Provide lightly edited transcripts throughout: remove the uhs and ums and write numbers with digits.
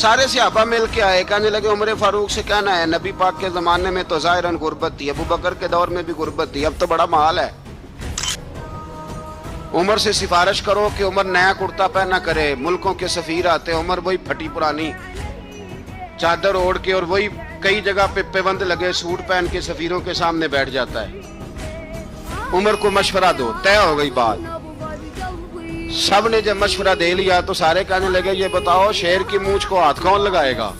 सारे सहाबा मिल के आए, कहने लगे उमर फारूक से कहना है नबी पाक के जमाने में तो ज़ाहिरन गुर्बत थी, अबू बकर के दौर में भी गुर्बत थी, अब तो बड़ा माल है। उमर से सिफारिश करो कि उमर नया कुर्ता पहना करे। मुल्कों के सफीर आते, उमर वही फटी पुरानी चादर ओढ़ के और वही कई जगह पे पेबंद लगे सूट पहन के सफीरों के सामने बैठ जाता है। उमर को मशवरा दो, तय हो गई बात। सब ने जब मशवरा दे लिया तो सारे कहने लगे ये बताओ शेर की मूंछ को हाथ कौन लगाएगा?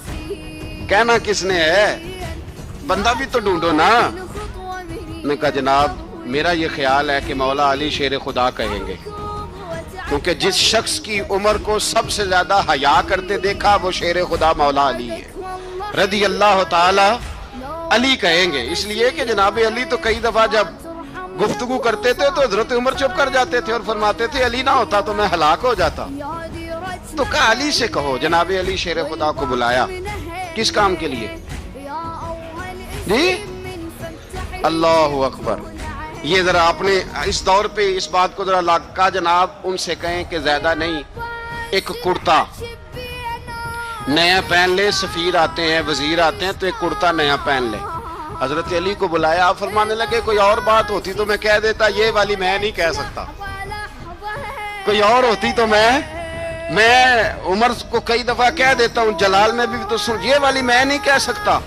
कहना किसने है, बंदा भी तो ढूंढो ना। मैं कहा जनाब मेरा ये ख्याल है कि मौला अली शेर खुदा कहेंगे, क्योंकि जिस शख्स की उम्र को सबसे ज्यादा हया करते देखा वो शेर खुदा मौला अली है, रदी अल्लाह ताला अली कहेंगे। इसलिए कि जनाब अली तो कई दफा जब गुफ्तगू करते थे तो हजरत उमर चुप कर जाते थे और फरमाते थे अली ना होता तो मैं हलाक हो जाता। तो कहा अली से कहो। जनाब अली शेर खुदा को बुलाया, किस काम के लिए जी? अल्लाह अकबर। ये जरा आपने इस दौर पे इस बात को जरा लाका जनाब उनसे कहें कि ज्यादा नहीं, एक कुर्ता नया पहन ले। सफीर आते हैं, वजीर आते हैं तो एक कुर्ता नया पहन ले। हजरत अली को बुलाया, आप फरमाने लगे कोई और बात होती तो मैं कह देता, ये वाली मैं नहीं कह सकता। कोई और होती तो मैं उमर को कई दफा कह देता हूँ, जलाल में भी तो सुन, ये वाली मैं नहीं कह सकता।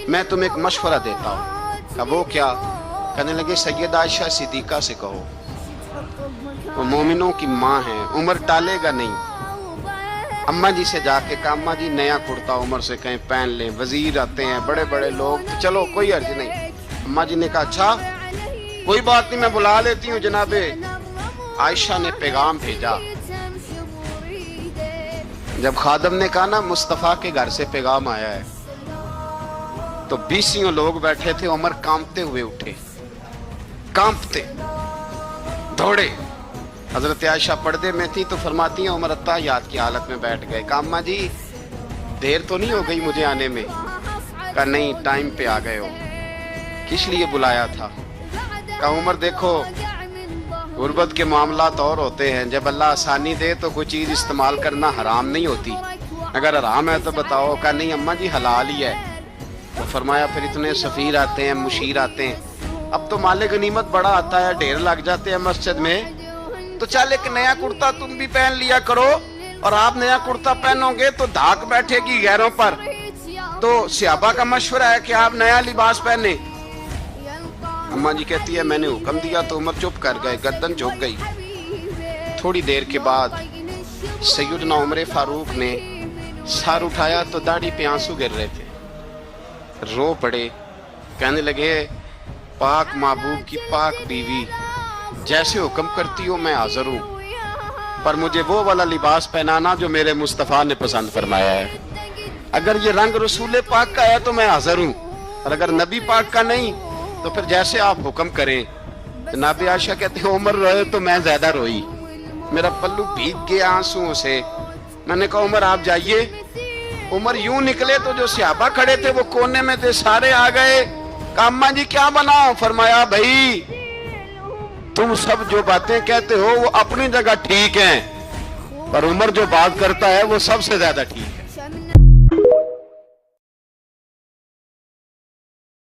मैं तुम्हें एक मशवरा देता हूँ। अब वो क्या? कहने लगे सैयदा आयशा सिद्दीका से कहो, वो मोमिनों की माँ है, उमर टालेगा नहीं। अम्मा जी से जाके कहा अम्मा जी नया कुर्ता उमर से कहीं पहन लें, वजीर आते हैं बड़े बड़े लोग, तो चलो कोई अर्ज नहीं। अम्मा जी ने कहा अच्छा कोई बात नहीं मैं बुला लेती हूँ। जनाबे आयशा ने पैगाम भेजा। जब खादम ने कहा ना मुस्तफा के घर से पैगाम आया है, तो 20 लोग बैठे थे। उमर कांपते हुए उठे, कांपते दौड़े। हजरत आयशा पर्दे में थी तो फरमाती हैं उमर अत्ताहियात की हालत में बैठ गए। कहा अम्मा जी देर तो नहीं हो गई मुझे आने में? कहा नहीं टाइम पे आ गए हो। किस लिए बुलाया था? कहा उमर देखो गुर्बत के मामलात और होते हैं, जब अल्लाह आसानी दे तो कोई चीज इस्तेमाल करना हराम नहीं होती, अगर हराम है तो बताओ। कहा नहीं अम्मा जी हलाल ही है। तो फरमाया फिर इतने सफीर आते हैं, मुशीर आते हैं, अब तो माले गनीमत बड़ा आता है, ढेर लग जाते हैं मस्जिद में, तो चल एक नया कुर्ता तुम भी पहन लिया करो। और आप नया कुर्ता पहनोगे तो धाक बैठेगी गैरों पर। तो सहाबा का मशवरा है कि आप नया लिबास पहने। अम्मा जी कहती है मैंने हुक्म दिया तो उमर चुप कर गए, गर्दन झुक गई। थोड़ी देर के बाद सैयदना उमर फारूक ने सर उठाया तो दाढ़ी पे आंसू गिर रहे थे, रो पड़े। कहने लगे पाक महबूब की पाक बीवी, जैसे हुक्म करती हो मैं हाजिर हूँ, पर मुझे वो वाला लिबास पहनाना जो मेरे मुस्तफ़ा ने पसंद फरमाया है। अगर ये रंग रसूल पाक का है तो मैं हाजिर हूँ, और अगर नबी पाक का नहीं तो फिर जैसे आप हुक्म करें। जनाब आयशा कहते हैं उमर रोए तो मैं ज्यादा रोई, मेरा पल्लू भीग गया आंसुओं से। मैंने कहा उमर आप जाइए। उमर यूं निकले तो जो सहाबा खड़े थे वो कोने में थे, सारे आ गए। कहा अम्मा जी क्या बनाओ? फरमाया भाई तुम सब जो बातें कहते हो वो अपनी जगह ठीक हैं, पर उमर जो बात करता है वो सबसे ज्यादा ठीक है।